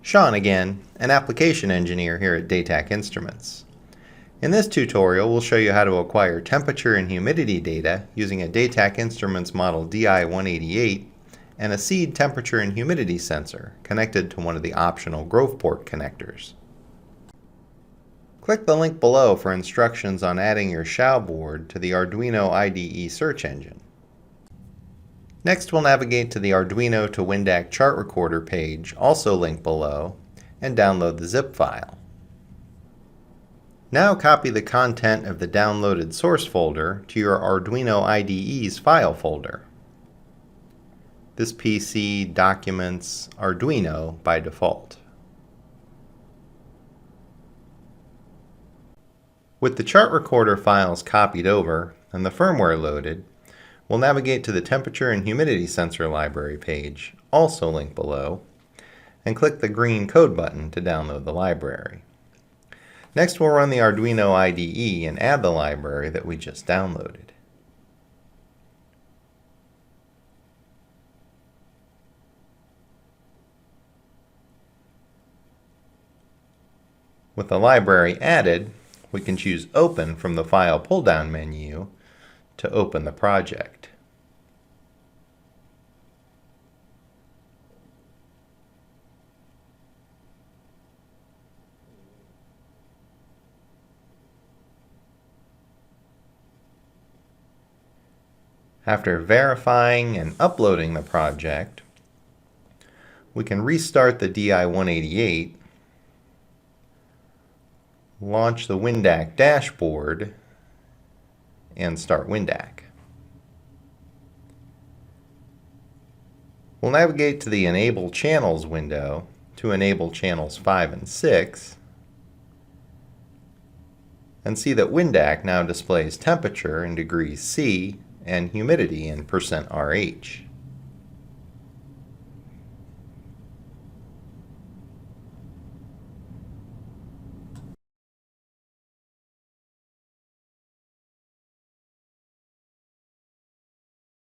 Sean again, an application engineer here at WinDaq Instruments. In this tutorial, we'll show you how to acquire temperature and humidity data using a WinDaq Instruments model DI-188 and a Seeed temperature and humidity sensor connected to one of the optional Groveport connectors. Click the link below for instructions on adding your XIAO board to the Arduino IDE search engine. Next, we'll navigate to the Arduino-to-WinDaq Chart Recorder page, also linked below, and download the zip file. Now copy the content of the downloaded source folder to your Arduino IDE's file folder. This PC documents Arduino by default. With the chart recorder files copied over and the firmware loaded, we'll navigate to the temperature and humidity sensor library page, also linked below, and click the green code button to download the library. Next, we'll run the Arduino IDE and add the library that we just downloaded. With the library added, we can choose Open from the File pull-down menu to open the project. After verifying and uploading the project, we can restart the DI-188, launch the WinDaq dashboard, and start WinDaq. We'll navigate to the Enable Channels window to enable channels 5 and 6 and see that WinDaq now displays temperature in degrees C and humidity in %RH.